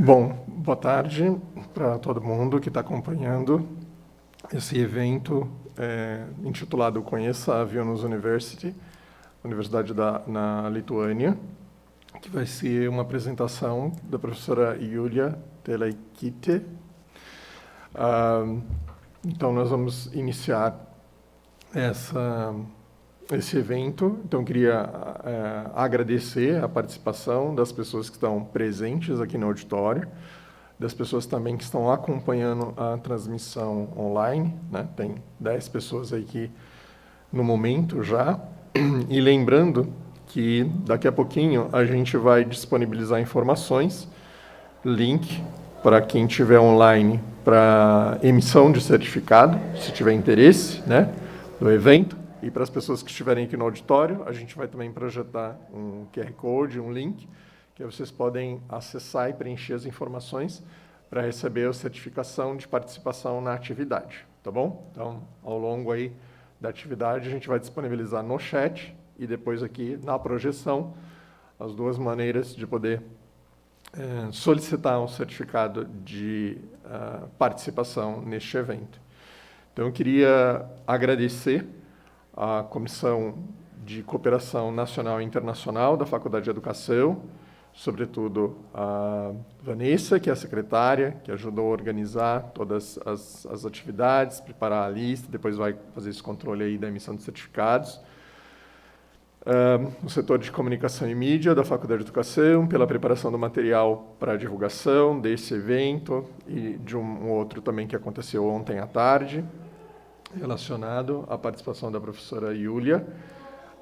Bom, boa tarde para todo mundo que está acompanhando esse evento intitulado Conheça a Vilnius University, Universidade na Lituânia, que vai ser uma apresentação da professora Julija Tuleikyte. Então, nós vamos iniciar esse evento. Então, queria agradecer a participação das pessoas que estão presentes aqui no auditório, das pessoas também que estão acompanhando a transmissão online, né? Tem 10 pessoas aqui no momento já. E lembrando que daqui a pouquinho a gente vai disponibilizar informações, link para quem estiver online para emissão de certificado, se tiver interesse, né, do evento. E para as pessoas que estiverem aqui no auditório, a gente vai também projetar um QR Code, um link, que vocês podem acessar e preencher as informações para receber a certificação de participação na atividade, tá bom? Então, ao longo aí da atividade, a gente vai disponibilizar no chat e depois aqui na projeção as duas maneiras de poder solicitar um certificado de participação neste evento. Então, eu queria agradecer a Comissão de Cooperação Nacional e Internacional da Faculdade de Educação, sobretudo a Vanessa, que é a secretária, que ajudou a organizar todas as atividades, preparar a lista, depois vai fazer esse controle aí da emissão de certificados. O setor de Comunicação e Mídia da Faculdade de Educação, pela preparação do material para a divulgação desse evento e de um outro também que aconteceu ontem à tarde, relacionado à participação da professora Julija,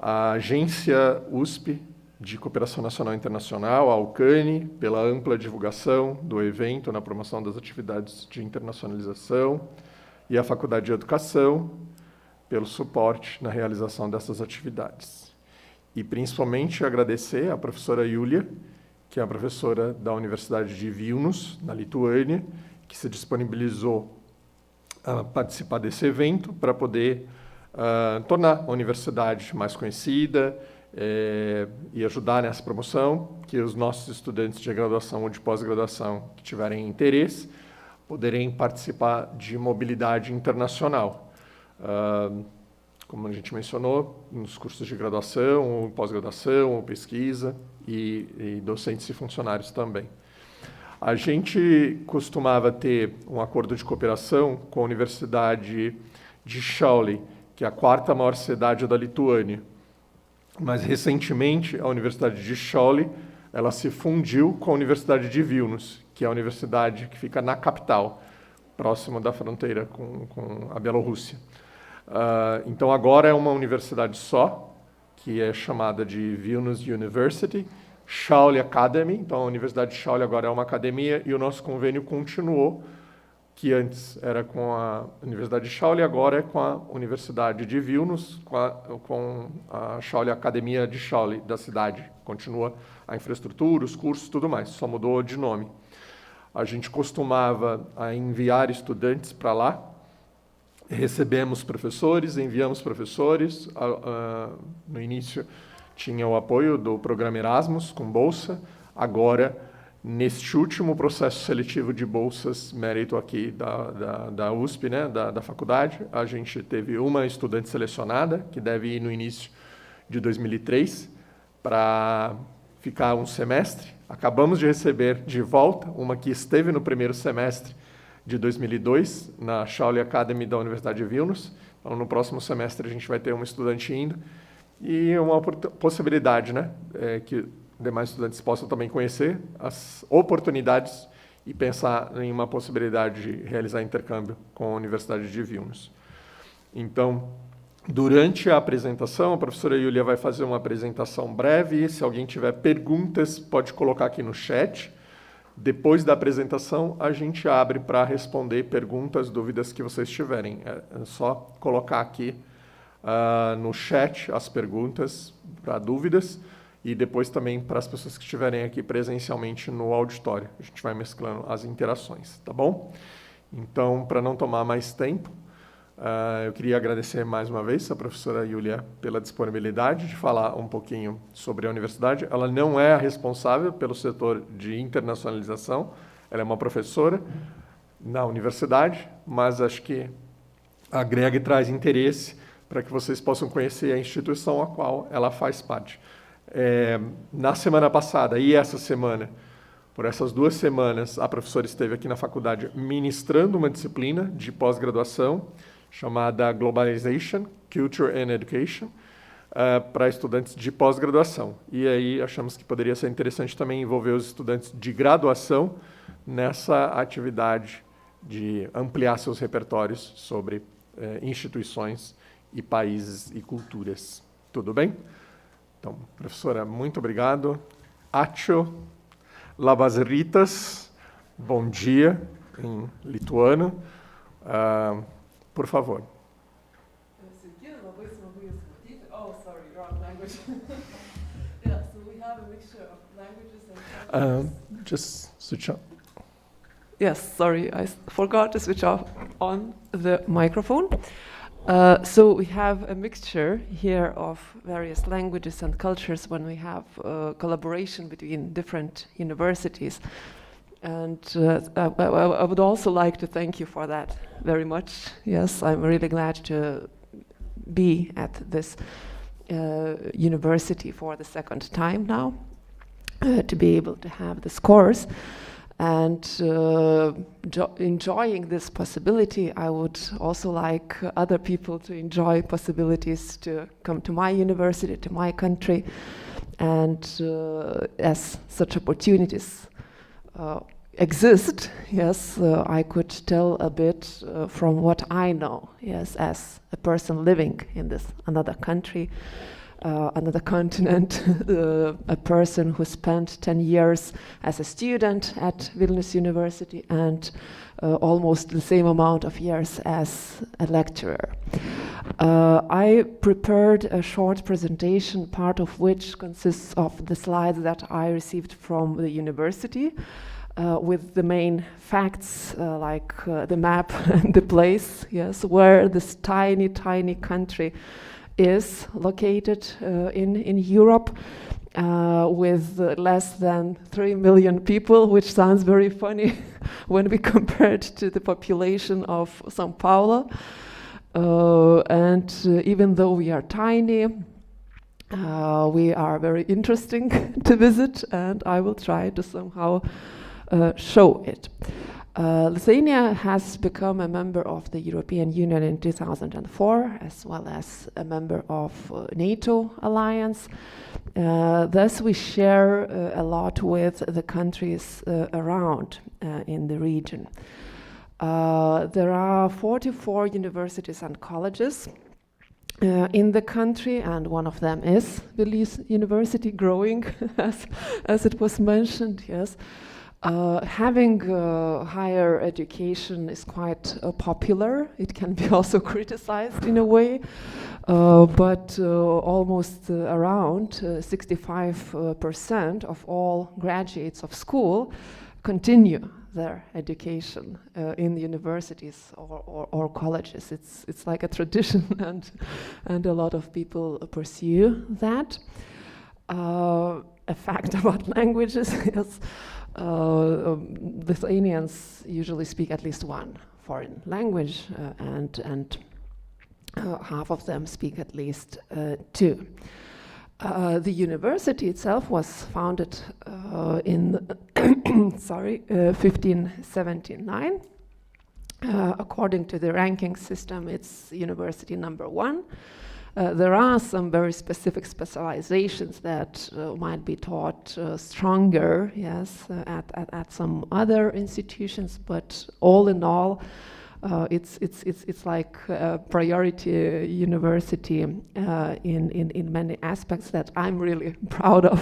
a Agência USP de Cooperação Nacional e Internacional, a Alcane, pela ampla divulgação do evento na promoção das atividades de internacionalização, e a Faculdade de Educação, pelo suporte na realização dessas atividades. E, principalmente, agradecer à professora Julija, que é a professora da Universidade de Vilnius, na Lituânia, que se disponibilizou a participar desse evento para poder tornar a universidade mais conhecida e ajudar nessa promoção, que os nossos estudantes de graduação ou de pós-graduação que tiverem interesse poderem participar de mobilidade internacional. Como a gente mencionou, nos cursos de graduação, ou pós-graduação, ou pesquisa, e docentes e funcionários também. A gente costumava ter um acordo de cooperação com a Universidade de Šiauliai, que é a quarta maior cidade da Lituânia. Mas, recentemente, a Universidade de Šiauliai ela se fundiu com a Universidade de Vilnius, que é a universidade que fica na capital, próximo da fronteira com a Bielorrússia. Então, agora é uma universidade só, que é chamada de Vilnius University, Šiauliai Academy. Então, a Universidade de Šiauliai agora é uma academia e o nosso convênio continuou, que antes era com a Universidade de Šiauliai, agora é com a Universidade de Vilnius, com a Šiauliai Academia de Šiauliai, da cidade. Continua a infraestrutura, os cursos, tudo mais, só mudou de nome. A gente costumava enviar estudantes para lá, recebemos professores, enviamos professores. No início tinha o apoio do programa Erasmus, com bolsa. Agora, neste último processo seletivo de bolsas, mérito aqui da USP, né, da faculdade, a gente teve uma estudante selecionada, que deve ir no início de 2003, para ficar um semestre. Acabamos de receber de volta uma que esteve no primeiro semestre de 2002, na Šiauliai Academy da Universidade de Vilnius. Então, no próximo semestre, a gente vai ter uma estudante indo. E uma possibilidade, né, que demais estudantes possam também conhecer as oportunidades e pensar em uma possibilidade de realizar intercâmbio com a Universidade de Vilnius. Então, durante a apresentação, a professora Julija vai fazer uma apresentação breve. Se alguém tiver perguntas, pode colocar aqui no chat. Depois da apresentação, a gente abre para responder perguntas, dúvidas que vocês tiverem. É só colocar aqui no chat as perguntas para dúvidas e depois também para as pessoas que estiverem aqui presencialmente no auditório. A gente vai mesclando as interações, tá bom? Então, para não tomar mais tempo, Eu queria agradecer mais uma vez a professora Julija pela disponibilidade de falar um pouquinho sobre a universidade. Ela não é a responsável pelo setor de internacionalização, ela é uma professora na universidade, mas acho que agrega e traz interesse para que vocês possam conhecer a instituição a qual ela faz parte. Na semana passada e essa semana, por essas 2 semanas, a professora esteve aqui na faculdade ministrando uma disciplina de pós-graduação chamada Globalization, Culture and Education, para estudantes de pós-graduação. E aí achamos que poderia ser interessante também envolver os estudantes de graduação nessa atividade de ampliar seus repertórios sobre instituições e países e culturas. Tudo bem? Então, professora, muito obrigado. Ačiū, labas rytas, bom dia em lituano. Por favor. Oh, sorry, wrong language. Yeah, so we have a mixture of languages and cultures. Just switch on. Yes, sorry, I forgot to switch off on the microphone. So we have a mixture here of various languages and cultures when we have collaboration between different universities. And I would also like to thank you for that very much. Yes, I'm really glad to be at this university for the 2nd time now, to be able to have this course. And enjoying this possibility, I would also like other people to enjoy possibilities to come to my university, to my country. And as such opportunities exist, yes, I could tell a bit from what I know, yes, as a person living in this another country, another continent, a person who spent 10 years as a student at Vilnius University and almost the same amount of years as a lecturer. I prepared a short presentation, part of which consists of the slides that I received from the university, with the main facts like the map and the place, yes, where this tiny, tiny country is located in Europe, with less than 3 million people, which sounds very funny when we compare it to the population of São Paulo. And even though we are tiny, we are very interesting to visit, and I will try to somehow show it. Lithuania has become a member of the European Union in 2004, as well as a member of NATO alliance. Thus we share a lot with the countries around in the region. There are 44 universities and colleges in the country, and one of them is Vilnius University, growing, as it was mentioned, yes. Having higher education is quite popular. It can be also criticized in a way, but almost around 65% of all graduates of school continue their education in the universities or colleges. It's like a tradition, and a lot of people pursue that. A fact about languages is Lithuanians usually speak at least one foreign language, and half of them speak at least 2. The university itself was founded in 1579. According to the ranking system, it's university number 1. There are some very specific specializations that might be taught stronger, yes, at some other institutions, but all in all, it's like a priority university in many aspects that I'm really proud of,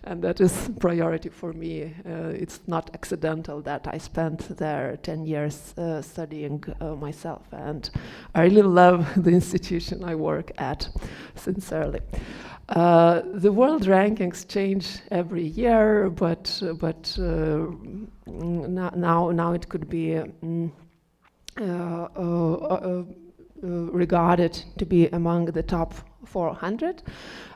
and that is priority for me. It's not accidental that I spent there 10 years studying myself, and I really love the institution I work at, sincerely. The world rankings change every year, but now it could be regarded to be among the top 400.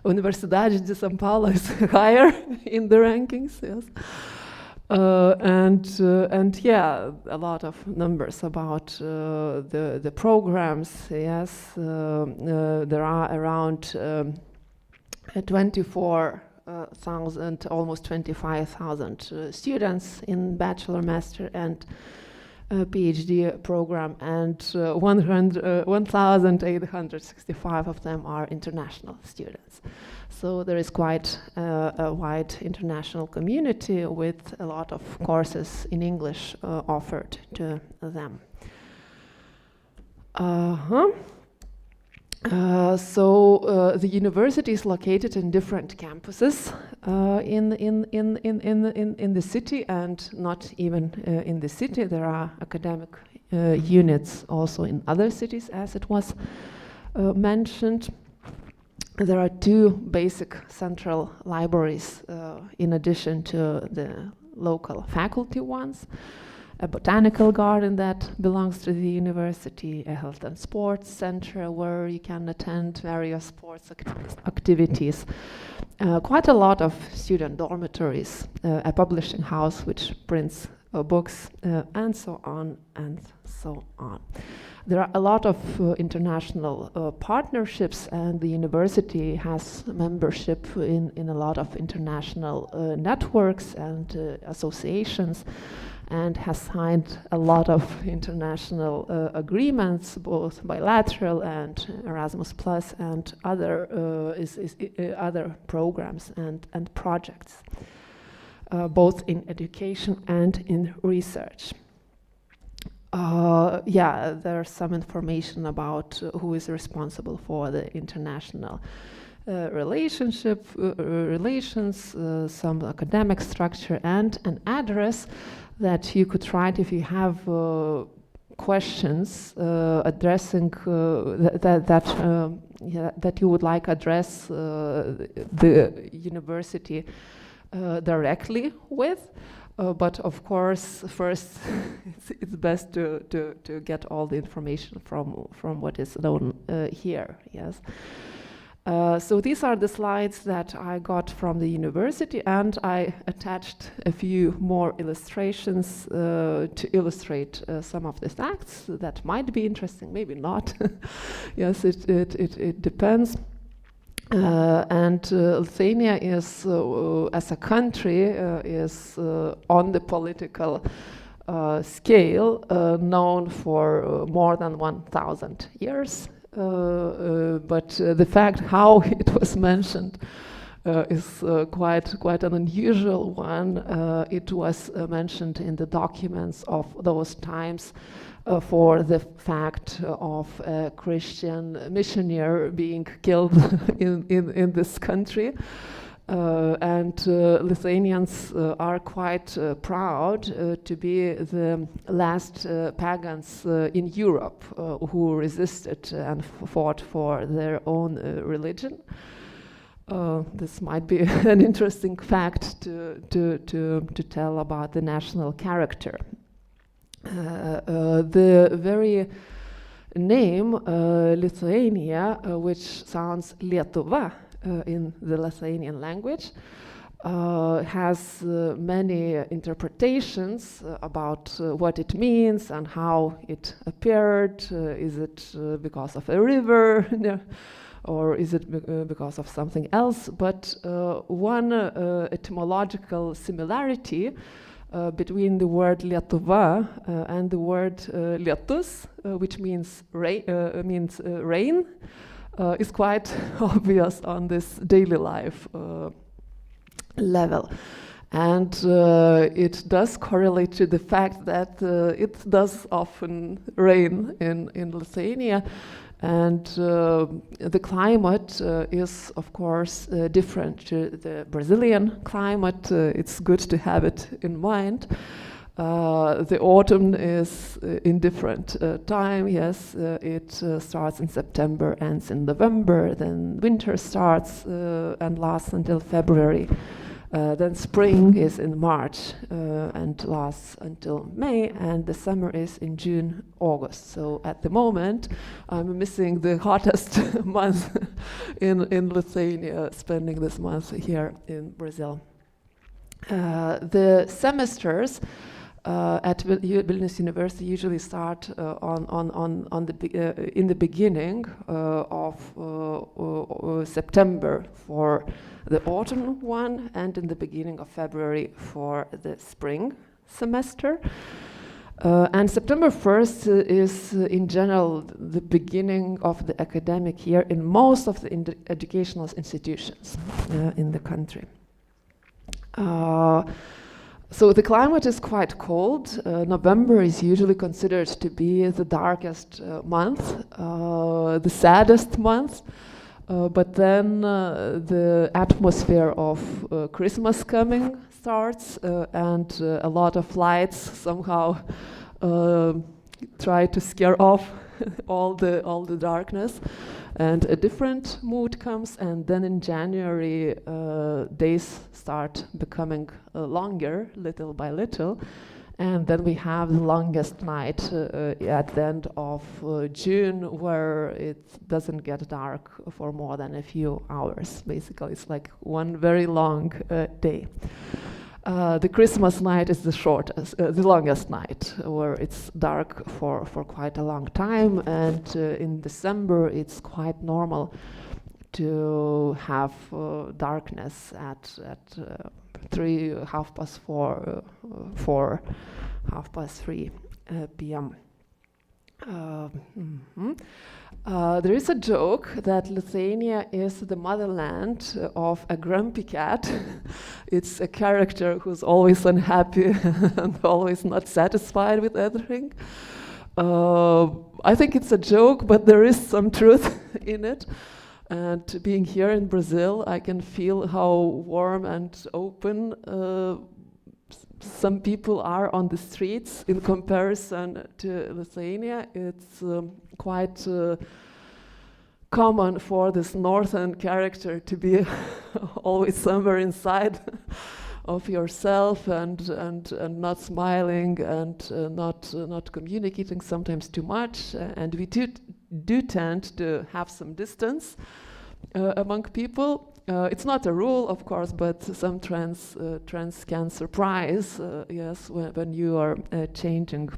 Universidade de São Paulo is higher in the rankings, yes. And yeah, a lot of numbers about the programs, yes. There are around 24,000, almost 25,000 students in bachelor, master, and PhD program, and 1,865 of them are international students. So there is quite a wide international community with a lot of courses in English offered to them. The university is located in different campuses in the city, and not even in the city. There are academic units also in other cities, as it was mentioned. There are 2 basic central libraries in addition to the local faculty ones. A botanical garden that belongs to the university, a health and sports center where you can attend various sports activities, quite a lot of student dormitories, a publishing house which prints books, and so on and so on. There are a lot of international partnerships, and the university has membership in a lot of international networks and associations, and has signed a lot of international agreements, both bilateral and Erasmus Plus, and other other programs and projects, both in education and in research. Yeah, there's some information about who is responsible for the international relations, some academic structure, and an address that you could write if you have questions addressing that you would like address the university directly with. But of course, first it's best to get all the information from what is known here. Yes. So these are the slides that I got from the university, and I attached a few more illustrations to illustrate some of the facts that might be interesting, maybe not. Yes, it depends. And Lithuania is, as a country, is on the political scale known for more than 1,000 years. But the fact how it was mentioned is quite an unusual one. It was mentioned in the documents of those times for the fact of a Christian missionary being killed in this country. And Lithuanians are quite proud to be the last pagans in Europe who resisted and fought for their own religion. This might be an interesting fact to tell about the national character. The very name Lithuania, which sounds Lietuva in the Lithuanian language, has many interpretations about what it means and how it appeared. Is it because of a river? Or is it because of something else? But one etymological similarity between the word Lietuva and the word lietus, which means rain, is quite obvious on this daily life level. And it does correlate to the fact that it does often rain in Lithuania. And the climate is, of course, different to the Brazilian climate. It's good to have it in mind. The autumn is in different time. Yes, it starts in September, ends in November. Then winter starts and lasts until February Then spring is in March and lasts until May, and the summer is in June, August. So at the moment, I'm missing the hottest month in Lithuania, spending this month here in Brazil. The semesters at Vilnius University usually start in the beginning of September for the autumn one, and in the beginning of February for the spring semester. And September 1st is in general the beginning of the academic year in most of the educational institutions in the country. So the climate is quite cold. November is usually considered to be the darkest month, the saddest month. But then the atmosphere of Christmas coming starts, and a lot of lights somehow try to scare off all the darkness, and a different mood comes. And then in January, days start becoming longer, little by little. And then we have the longest night at the end of June, where it doesn't get dark for more than a few hours. Basically, it's like one very long day. The Christmas night is the longest night, where it's dark for quite a long time. And in December, it's quite normal to have darkness at 3, 4, 3 p.m. There is a joke that Lithuania is the motherland of a grumpy cat. It's a character who's always unhappy and always not satisfied with everything. I think it's a joke, but there is some truth in it. And being here in Brazil, I can feel how warm and open some people are on the streets in comparison to Lithuania. It's quite common for this northern character to be always somewhere inside of yourself and not smiling and not communicating, sometimes too much. And we do tend to have some distance among people. It's not a rule, of course, but some trends can surprise, yes, when you are changing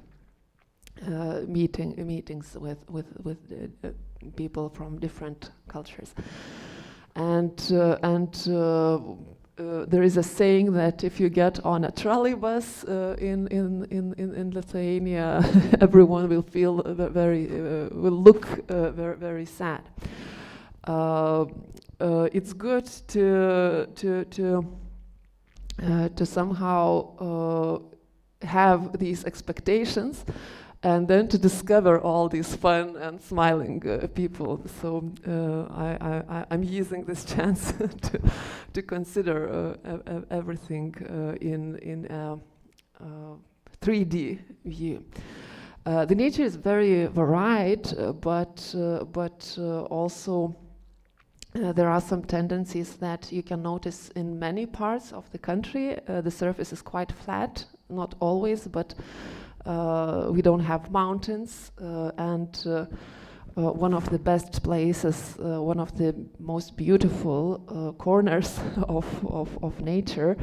meetings with people from different cultures. And there is a saying that if you get on a trolley bus in Lithuania, everyone will feel will look very sad. It's good to somehow have these expectations, and then to discover all these fun and smiling people. So I'm using this chance to consider everything in a 3D view. The nature is very varied, but also there are some tendencies that you can notice in many parts of the country. The surface is quite flat, not always, but we don't have mountains, and one of the best places, one of the most beautiful corners of nature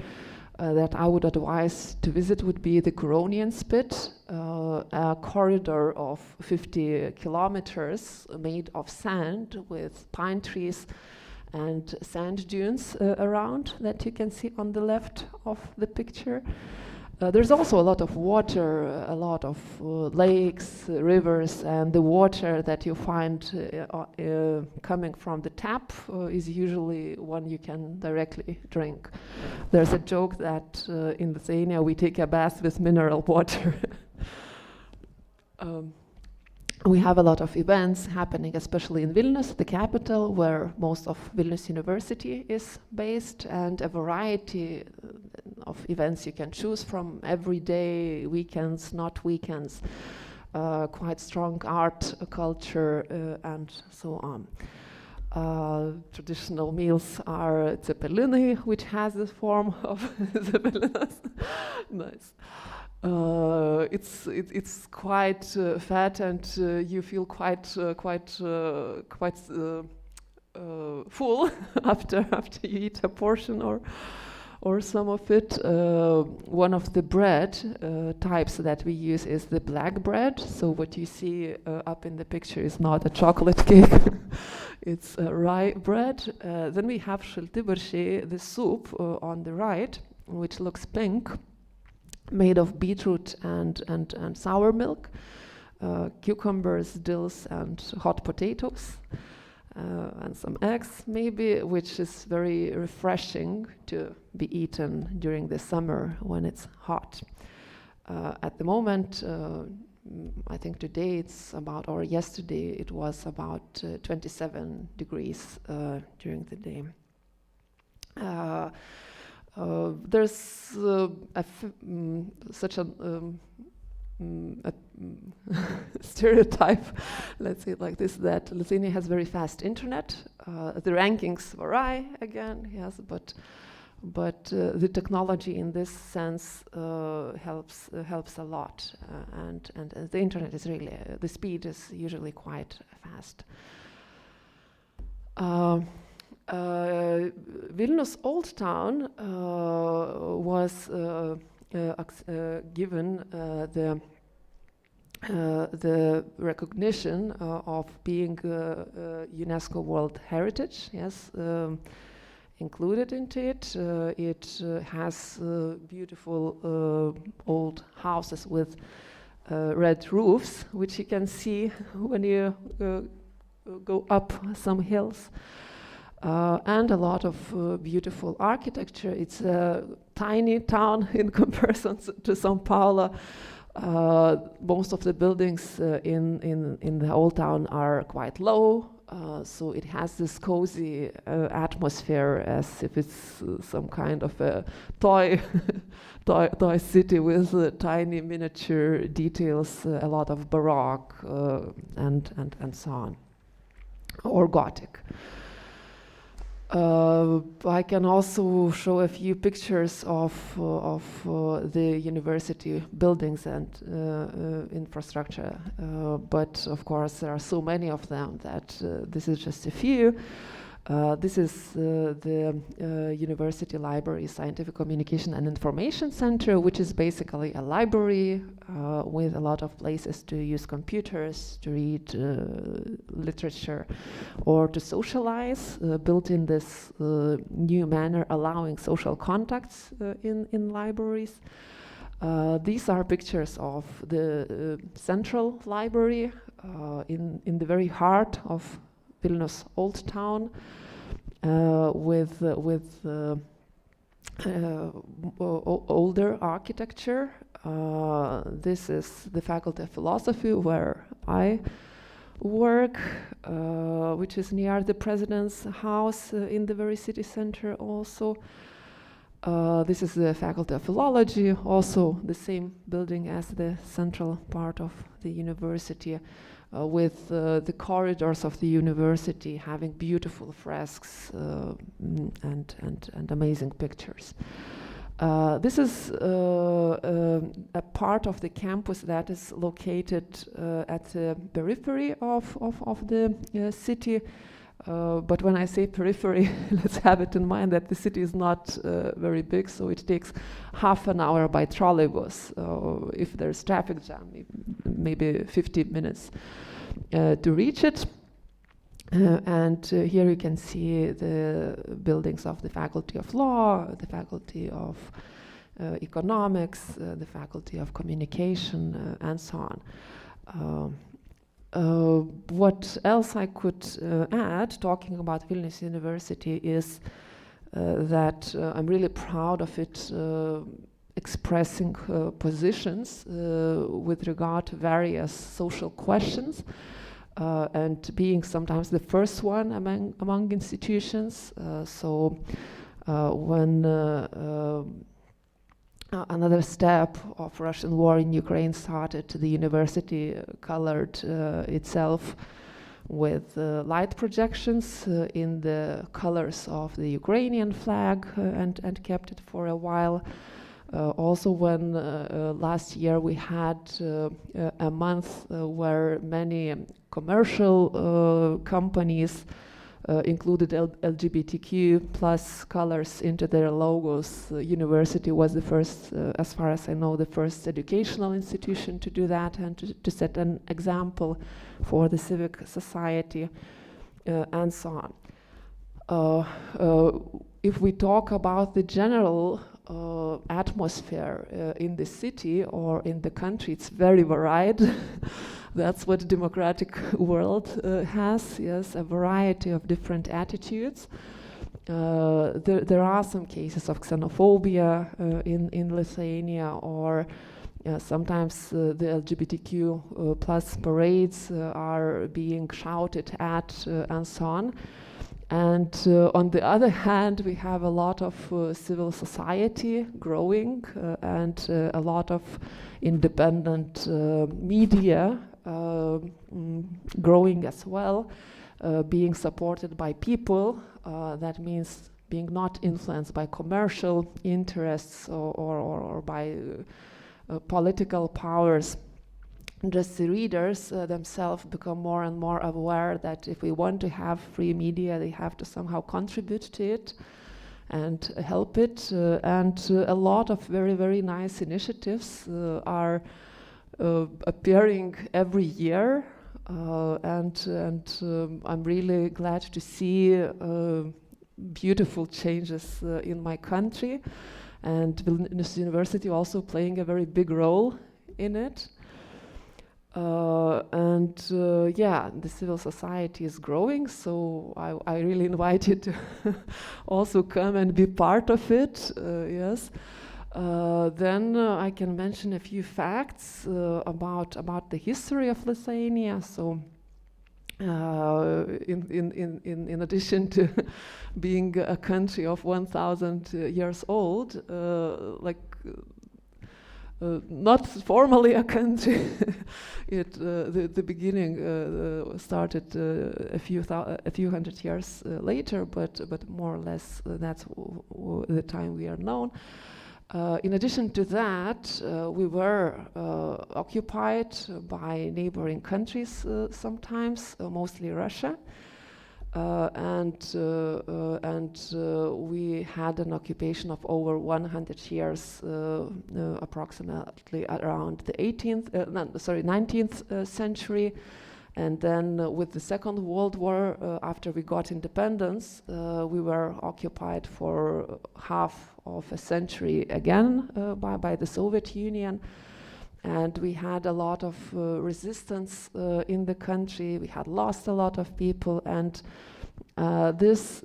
that I would advise to visit would be the Curonian Spit, a corridor of 50 kilometers made of sand with pine trees and sand dunes around that you can see on the left of the picture. There's also a lot of water, a lot of lakes, rivers, and the water that you find coming from the tap is usually one you can directly drink. There's a joke that in Lithuania we take a bath with mineral water. We have a lot of events happening, especially in Vilnius, the capital, where most of Vilnius University is based, and a variety of events you can choose from, every day, weekends, not weekends, quite strong art, culture, and so on. Traditional meals are zeppelini, which has the form of zeppelinas. Nice. It's quite fat, and you feel quite full after you eat a portion or some of it. One of the bread types that we use is the black bread. So what you see up in the picture is not a chocolate cake. It's rye bread. Then we have šaltibarščiai, the soup on the right, which looks pink, made of beetroot and sour milk, cucumbers, dills, and hot potatoes. And some eggs maybe, which is very refreshing to be eaten during the summer when it's hot. At the moment, I think today it's about, or yesterday it was about 27 degrees during the day. There's such a stereotype, let's say it like this, that Lithuania has very fast internet. The rankings vary again, yes, but the technology in this sense helps a lot, and the internet is really the speed is usually quite fast. Vilnius Old Town was given the recognition of being UNESCO World Heritage. Yes, included into it. It has beautiful old houses with red roofs, which you can see when you go up some hills. And a lot of beautiful architecture. It's a tiny town in comparison to São Paulo. Most of the buildings in the old town are quite low, so it has this cozy atmosphere, as if it's some kind of a toy city with tiny miniature details, a lot of Baroque and so on, or Gothic. I can also show a few pictures of the university buildings and infrastructure, but of course there are so many of them that this is just a few. This is the University Library Scientific Communication and Information Center, which is basically a library with a lot of places to use computers, to read literature, or to socialize, built in this new manner, allowing social contacts in libraries. These are pictures of the central library in the very heart of Vilnius Old Town, with older architecture. This is the Faculty of Philosophy where I work, which is near the President's house in the very city center also. This is the Faculty of Philology, also the same building as the central part of the university. With the corridors of the university having beautiful fresks and amazing pictures. This is a part of the campus that is located at the periphery of the city. But when I say periphery, let's have it in mind that the city is not very big, so it takes half an hour by trolleybus. If there's traffic jam, maybe 50 minutes to reach it. And here you can see the buildings of the Faculty of Law, the Faculty of Economics, the Faculty of Communication, and so on. What else I could add, talking about Vilnius University, is that I'm really proud of it expressing positions with regard to various social questions and being sometimes the first one among institutions. So when another step of Russian war in Ukraine started, the university colored itself with light projections in the colors of the Ukrainian flag and kept it for a while. Also, when last year we had a month where many commercial companies included LGBTQ plus colors into their logos. The university was the first, as far as I know, the first educational institution to do that and to set an example for the civic society and so on. If we talk about the general atmosphere in the city or in the country, it's very varied. That's what democratic world has, yes, a variety of different attitudes. There are some cases of xenophobia in Lithuania, or sometimes the LGBTQ plus parades are being shouted at and so on. And on the other hand, we have a lot of civil society growing and a lot of independent media growing as well, being supported by people. That means being not influenced by commercial interests or by political powers. Just the readers themselves become more and more aware that if we want to have free media, they have to somehow contribute to it and help it. And a lot of very, very nice initiatives are appearing every year. And I'm really glad to see beautiful changes in my country. And Vilnius University also playing a very big role in it. Yeah, the civil society is growing, so I really invite you to also come and be part of it, yes. Then I can mention a few facts about the history of Lithuania. So in addition to being a country of 1,000 years old, not formally a country. The beginning started a few hundred years later, but more or less that's the time we are known. In addition to that, we were occupied by neighboring countries sometimes, mostly Russia. And we had an occupation of over 100 years, approximately around the 19th century. And then with the Second World War, after we got independence, we were occupied for half of a century again by the Soviet Union. And we had a lot of resistance in the country. We had lost a lot of people, and this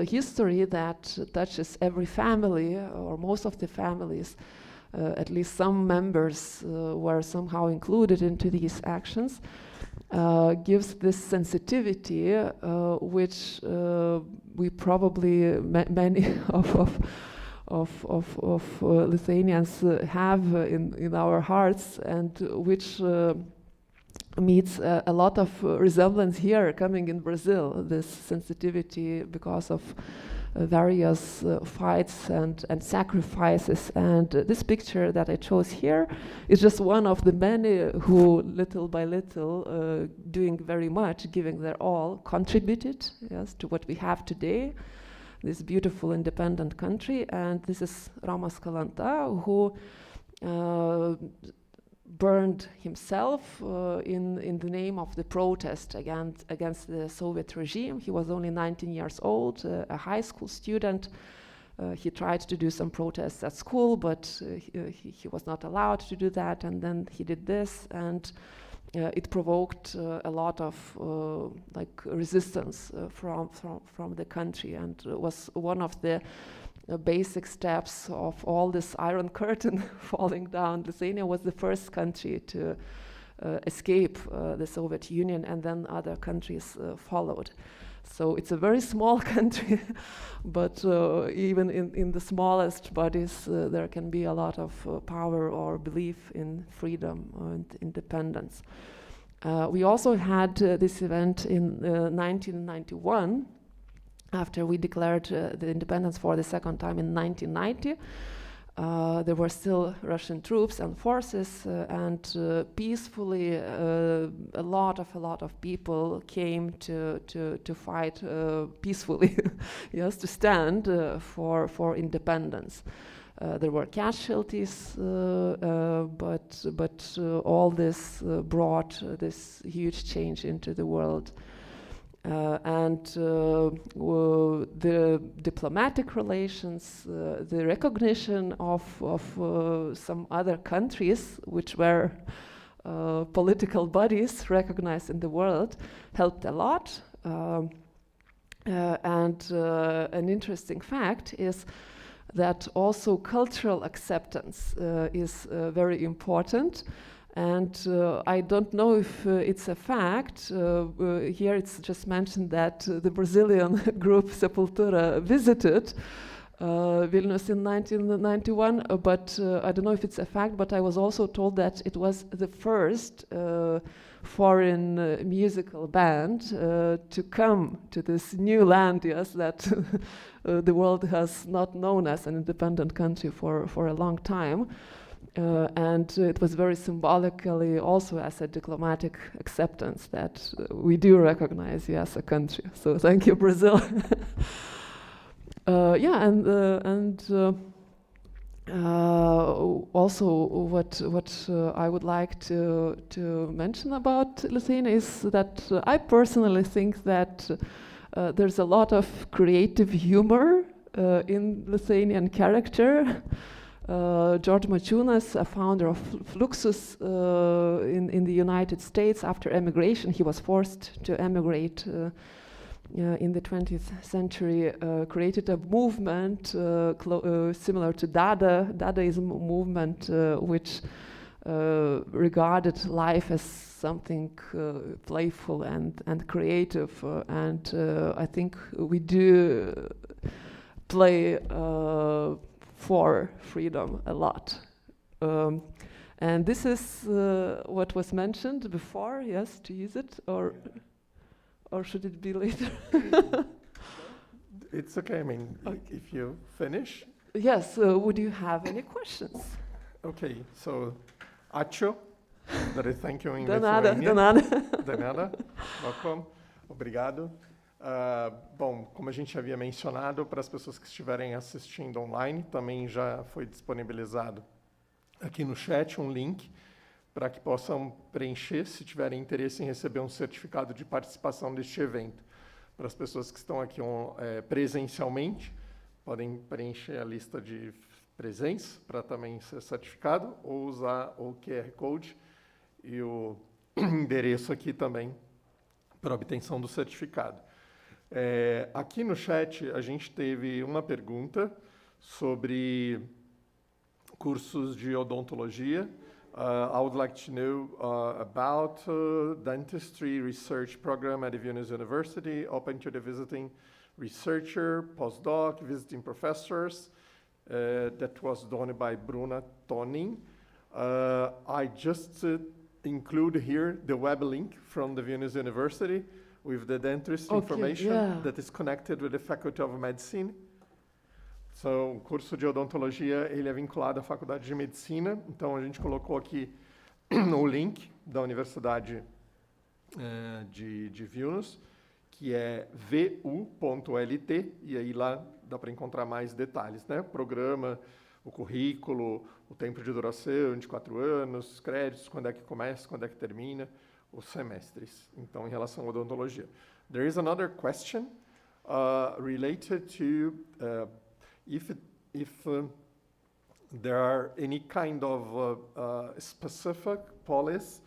history that touches every family, or most of the families, at least some members were somehow included into these actions, gives this sensitivity, which we probably many of Lithuanians have in our hearts, and which meets a lot of resemblance here coming in Brazil, this sensitivity because of various fights and sacrifices. And this picture that I chose here is just one of the many who, little by little, doing very much, giving their all, contributed, yes, to what we have today, this beautiful independent country. And this is Romas Kalanta, who burned himself in the name of the protest against the Soviet regime. He was only 19 years old, a high school student. He tried to do some protests at school, but he was not allowed to do that, and then he did this, and it provoked a lot of resistance from the country, and was one of the basic steps of all this Iron Curtain falling down. Lithuania was the first country to escape the Soviet Union, and then other countries followed. So it's a very small country, but even in the smallest bodies, there can be a lot of power or belief in freedom and independence. We also had this event in 1991, after we declared the independence for the second time in 1990. There were still Russian troops and forces, and peacefully a lot of people came to fight peacefully, yes, to stand for independence. There were casualties, but all this brought this huge change into the world. And the diplomatic relations, the recognition of some other countries which were political bodies recognized in the world helped a lot. And an interesting fact is that also cultural acceptance is very important. And I don't know if it's a fact. Here it's just mentioned that the Brazilian group Sepultura visited Vilnius in 1991, but I don't know if it's a fact, but I was also told that it was the first foreign musical band to come to this new land, yes, that the world has not known as an independent country for a long time. And it was very symbolically also as a diplomatic acceptance that we do recognize you as a country. So thank you, Brazil. Yeah, and also what I would like to mention about Lithuania is that I personally think that there's a lot of creative humor in Lithuanian character. George Mačiūnas, a founder of Fluxus in the United States, after emigration, he was forced to emigrate in the 20th century, created a movement similar to Dadaism movement, which regarded life as something playful and creative. And I think we do play for freedom a lot. And this is what was mentioned before, yes, to use it, or should it be later? It's okay, I mean, Okay. if you finish. Yes, would you have any questions? Okay, so, ačiū, that is thank you in De nada, Lithuanian. de nada. De nada, welcome, obrigado. Bom, como a gente havia mencionado, para as pessoas que estiverem assistindo online, também já foi disponibilizado aqui no chat um link para que possam preencher, se tiverem interesse em receber um certificado de participação deste evento. Para as pessoas que estão aqui presencialmente, podem preencher a lista de presença para também ser certificado, ou usar o QR Code e o endereço aqui também para obtenção do certificado. Aqui no chat a gente teve uma pergunta sobre cursos de odontologia. I would like to know about dentistry research program at the Vilnius University, open to the visiting researcher, postdoc, visiting professors. That was done by Bruna Tonin. I just include here the web link from the Vilnius University with the dentist information that is connected with the Faculty of Medicine. So, o curso de odontologia ele é vinculado à Faculdade de Medicina, então a gente colocou aqui o link da Universidade de Vilnius, que é vu.lt, e aí lá dá para encontrar mais detalhes, né? O programa, o currículo, o tempo de duração de 4 anos, os créditos, quando é que começa, quando é que termina, os semestres. Então, em relação à odontologia. There is another question related to if there are any kind of specific policies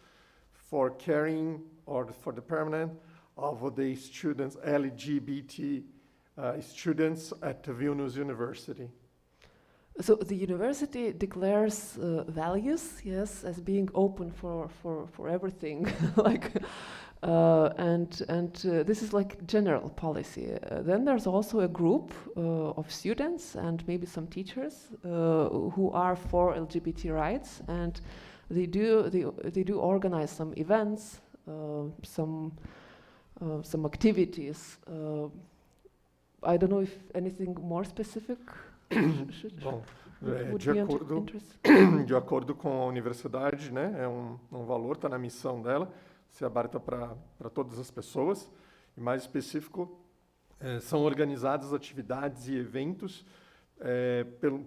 for caring or for the permanent of the students, LGBT students at Vilnius University. So the university declares values, yes, as being open for everything, like, and this is like general policy. Then there's also a group of students and maybe some teachers who are for LGBT rights, and they do organize some events some activities. I don't know if anything more specific Bom, would de be acordo, interesting. de acordo com a universidade, né, é um valor, está na missão dela, ser aberta para todas as pessoas. E mais específico, são organizadas atividades e eventos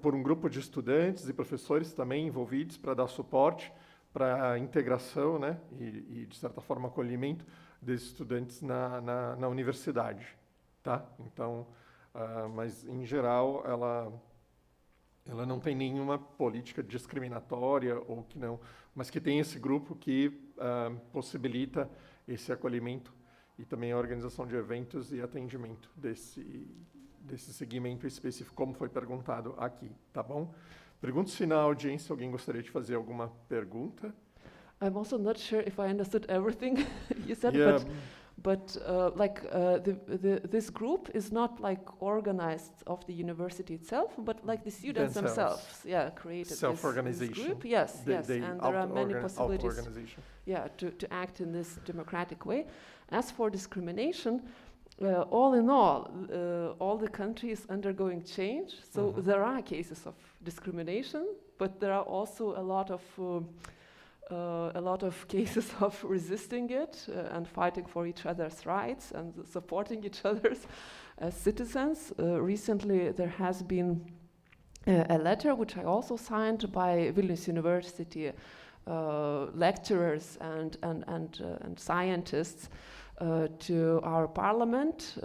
por um grupo de estudantes e professores também envolvidos para dar suporte para a integração, né, e, de certa forma, acolhimento desses estudantes na universidade. Tá? Então, mas, em geral, ela não tem nenhuma política discriminatória, ou que não, mas que tem esse grupo que possibilita esse acolhimento e também a organização de eventos e atendimento desse segmento específico, como foi perguntado aqui, tá bom? Pergunto se na audiência alguém gostaria de fazer alguma pergunta. I'm also not sure if I understood everything you said, Yeah. but this group is not like organized of the university itself, but like the students themselves, created self-organization. this group. Yes, and there are many possibilities, to act in this democratic way. As for discrimination, all in all the countries undergoing change. So there are cases of discrimination, but there are also a lot of cases of resisting it and fighting for each other's rights and supporting each other as citizens. Recently, there has been a letter which I also signed by Vilnius University lecturers and scientists to our parliament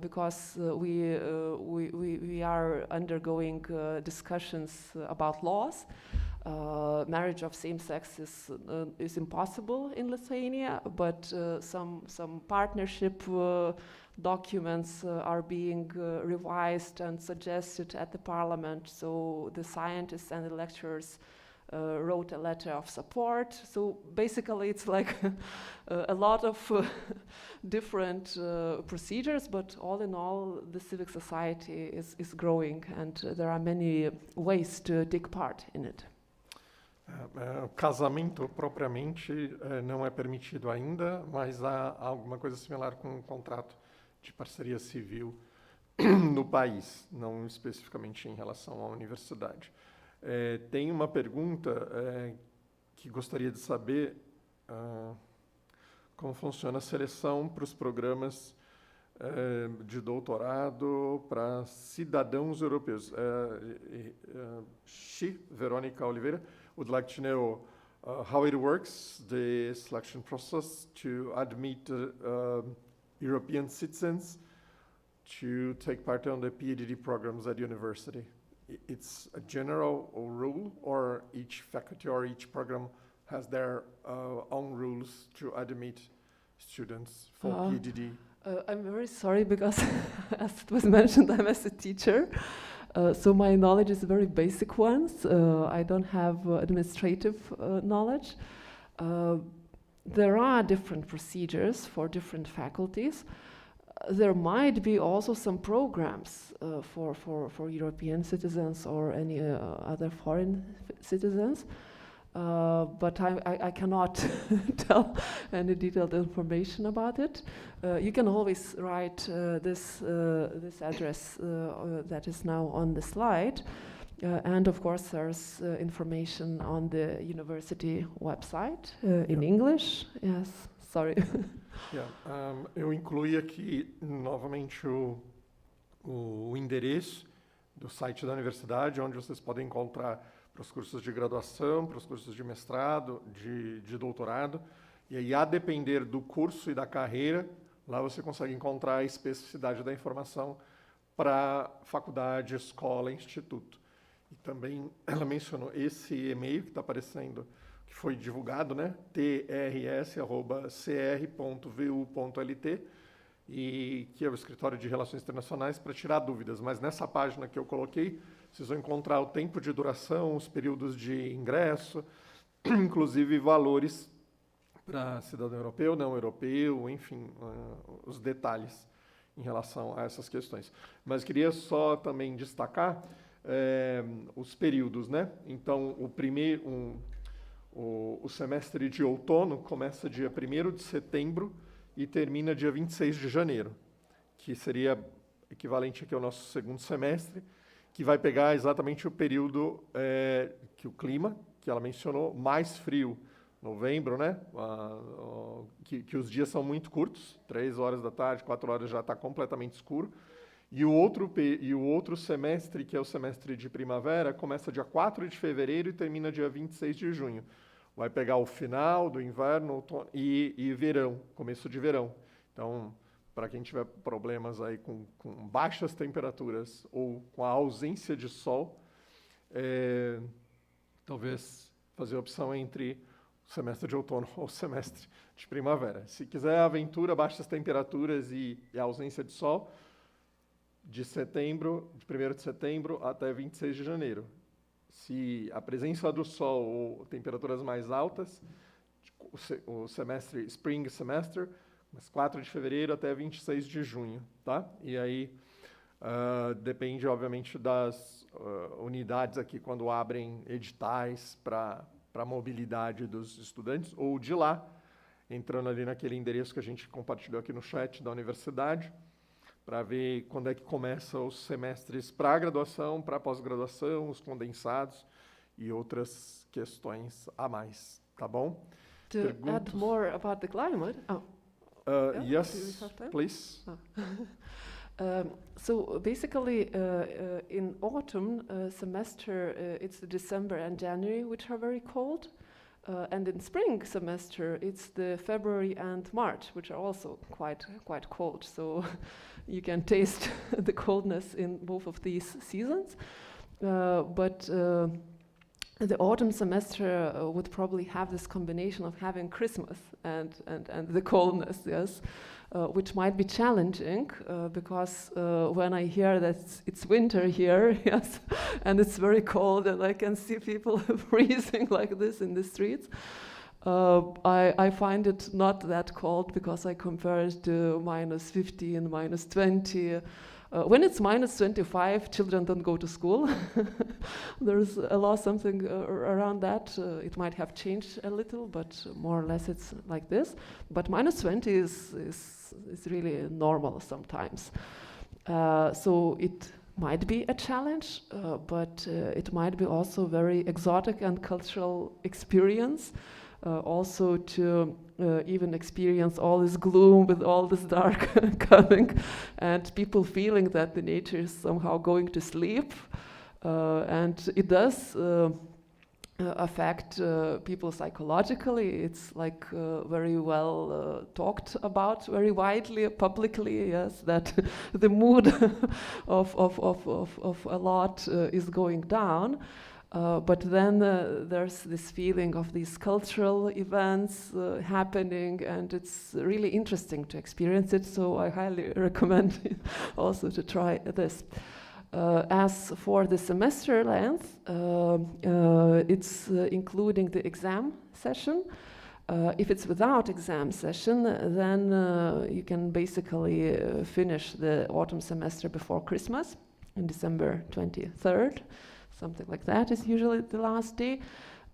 because we are undergoing discussions about laws. Marriage of same sex is impossible in Lithuania, but some partnership documents are being revised and suggested at the parliament. So the scientists and the lecturers wrote a letter of support. So basically it's like a lot of different procedures, but all in all the civic society is growing and there are many ways to take part in it. O casamento propriamente não é permitido ainda, mas há alguma coisa similar com um contrato de parceria civil no país, não especificamente em relação à universidade. Tem uma pergunta que gostaria de saber como funciona a seleção para os programas de doutorado para cidadãos europeus. Verônica Oliveira would like to know how it works, the selection process to admit European citizens to take part on the PhD programs at university. It's a general rule, or each faculty or each program has their own rules to admit students for PhD? I'm very sorry because, as it was mentioned, I'm as a teacher, so my knowledge is very basic ones. I don't have administrative knowledge. There are different procedures for different faculties. There might be also some programs for European citizens or any other foreign citizens, but I cannot tell any detailed information about it. You can always write this address that is now on the slide, and of course there's information on the university website in English. Yes, sorry. Eu incluí aqui novamente o endereço do site da universidade, onde vocês podem encontrar para os cursos de graduação, para os cursos de mestrado, de doutorado, e aí, a depender do curso e da carreira, lá você consegue encontrar a especificidade da informação para faculdade, escola, instituto. E também ela mencionou esse e-mail que está aparecendo, que foi divulgado, né? trs@cr.vu.lt, e que é o Escritório de Relações Internacionais, para tirar dúvidas. Mas nessa página que eu coloquei, vocês vão encontrar o tempo de duração, os períodos de ingresso, inclusive valores para cidadão europeu, não europeu, enfim, os detalhes em relação a essas questões. Mas queria só também destacar os períodos, né? Então, O semestre de outono começa dia 1º de setembro e termina dia 26 de janeiro, que seria equivalente aqui ao nosso segundo semestre, que vai pegar exatamente o período que o clima, que ela mencionou, mais frio. Novembro, né? Que os dias são muito curtos, 3 horas da tarde, 4 horas já está completamente escuro. E o outro semestre, que é o semestre de primavera, começa dia 4 de fevereiro e termina dia 26 de junho. Vai pegar o final do inverno, outono e verão, começo de verão. Então, para quem tiver problemas aí com baixas temperaturas ou com a ausência de sol, talvez fazer a opção entre o semestre de outono ou o semestre de primavera. Se quiser aventura, baixas temperaturas e a ausência de sol, de 1º de setembro até 26 de janeiro. Se a presença do sol ou temperaturas mais altas, o semestre Spring Semester, mas 4 de fevereiro até 26 de junho, tá? E aí depende, obviamente, das unidades aqui quando abrem editais para a mobilidade dos estudantes, ou de lá, entrando ali naquele endereço que a gente compartilhou aqui no chat da universidade, para ver quando é que começam os semestres para graduação, para pós-graduação, os condensados e outras questões a mais, tá bom? To add more about the climate. Yes, please. So basically, in autumn semester, it's December and January, which are very cold. And in spring semester, it's the February and March, which are also quite cold. So you can taste the coldness in both of these seasons. But the autumn semester would probably have this combination of having Christmas and the coldness, yes, which might be challenging because when I hear that it's winter here, yes, and it's very cold and I can see people freezing like this in the streets, I find it not that cold because I compare it to -15, -20. When it's -25, children don't go to school. There's a law, something around that. It might have changed a little, but more or less it's like this. But -20 is really normal sometimes. So it might be a challenge, but it might be also very exotic and cultural experience. Also to even experience all this gloom with all this dark coming and people feeling that the nature is somehow going to sleep. And it does affect people psychologically. It's like very well talked about very widely, publicly, yes, that the mood of a lot is going down. But then there's this feeling of these cultural events happening, and it's really interesting to experience it, so I highly recommend also to try this. As for the semester length, it's including the exam session. If it's without exam session, then you can basically finish the autumn semester before Christmas, on December 23rd. Something like that is usually the last day.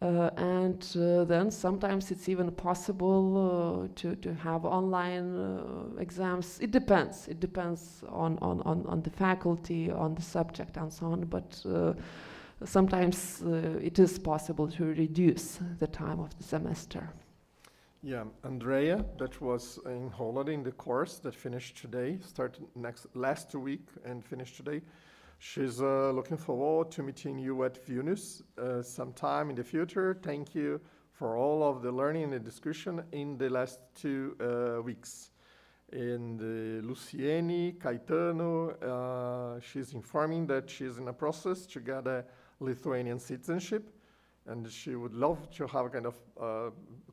And then sometimes it's even possible to have online exams. It depends. It depends on the faculty, on the subject, and so on. But sometimes it is possible to reduce the time of the semester. Yeah, Andrea, that was in holiday in the course that finished today, started last week and finished today. She's looking forward to meeting you at Vilnius sometime in the future. Thank you for all of the learning and the discussion in the last 2 weeks. And Luciene Caetano, she's informing that she's in a process to get a Lithuanian citizenship, and she would love to have a kind of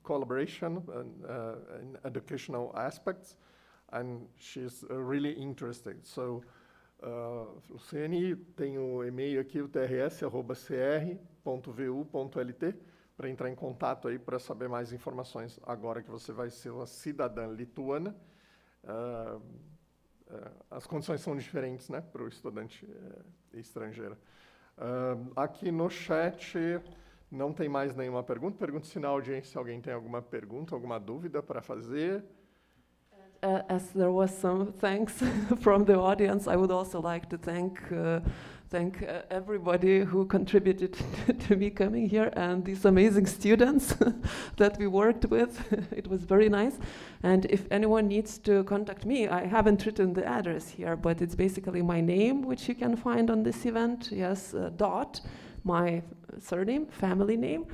collaboration in educational aspects, and she's really interested. So, Luciene, tem o e-mail aqui, o trs@cr.vu.lt, para entrar em contato aí para saber mais informações agora que você vai ser uma cidadã lituana. As condições são diferentes, né, para o estudante estrangeiro. Aqui no chat Não tem mais nenhuma pergunta. Pergunte-se na audiência se alguém tem alguma pergunta, alguma dúvida para fazer. As there was some thanks from the audience, I would also like to thank everybody who contributed to me coming here and these amazing students that we worked with. It was very nice. And if anyone needs to contact me, I haven't written the address here, but it's basically my name, which you can find on this event. Yes, dot, my surname, family name.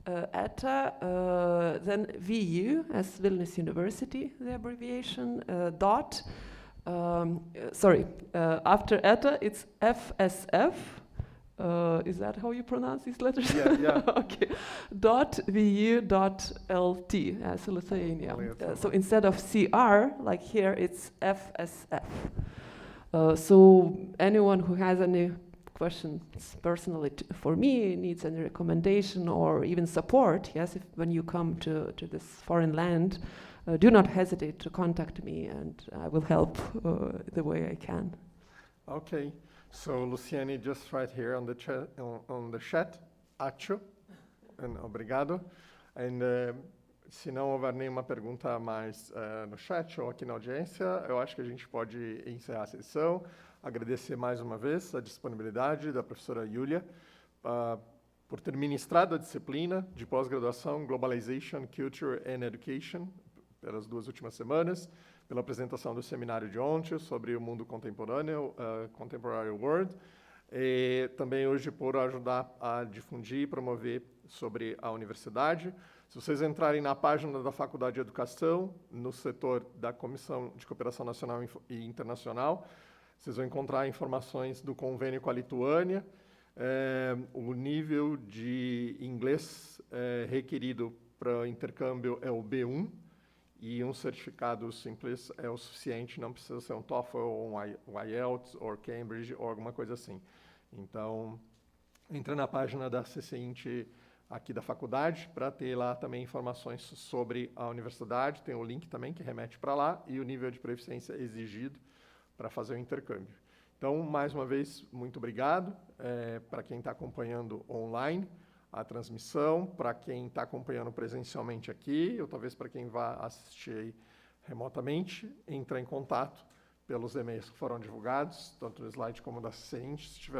ETA, then VU as Vilnius University, the abbreviation, dot, after ETA it's FSF, is that how you pronounce these letters? Yeah. Okay, dot VU dot LT as Lithuania. So instead of CR, like here, it's FSF. So anyone who has any questions personally for me, needs any recommendation or even support, yes, when you come to this foreign land, do not hesitate to contact me and I will help the way I can. Okay, so Luciane just right here on the chat, acho, and obrigado. And se não houver nenhuma pergunta mais no chat ou aqui na audiência, eu acho que a gente pode encerrar a sessão. Agradecer mais uma vez a disponibilidade da professora Julija por ter ministrado a disciplina de pós-graduação Globalization, Culture and Education pelas 2 últimas semanas, pela apresentação do seminário de ontem sobre o mundo contemporâneo, Contemporary World, e também hoje por ajudar a difundir e promover sobre a universidade. Se vocês entrarem na página da Faculdade de Educação, no setor da Comissão de Cooperação Nacional e Internacional, vocês vão encontrar informações do convênio com a Lituânia, o nível de inglês requerido para intercâmbio é o B1, e um certificado simples é o suficiente, não precisa ser um TOEFL, ou um IELTS, ou Cambridge, ou alguma coisa assim. Então, entra na página da CCINT aqui da faculdade, para ter lá também informações sobre a universidade, tem o link também que remete para lá, e o nível de proficiência exigido para fazer o intercâmbio. Então, mais uma vez, muito obrigado para quem está acompanhando online a transmissão, para quem está acompanhando presencialmente aqui, ou talvez para quem vai assistir aí remotamente, entrar em contato pelos e-mails que foram divulgados, tanto no slide como da CCINT, se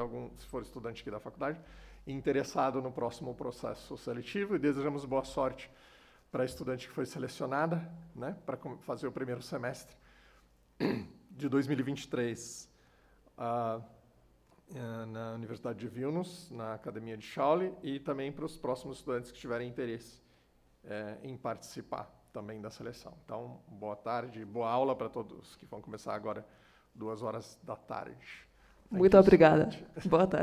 for estudante aqui da faculdade, interessado no próximo processo seletivo, e desejamos boa sorte para a estudante que foi selecionada, né, para fazer o primeiro semestre de 2023 na Universidade de Vilnius, na Academia de Shauli, e também para os próximos estudantes que tiverem interesse em participar também da seleção. Então, boa tarde, boa aula para todos que vão começar agora 14h. Muito obrigada. Boa tarde.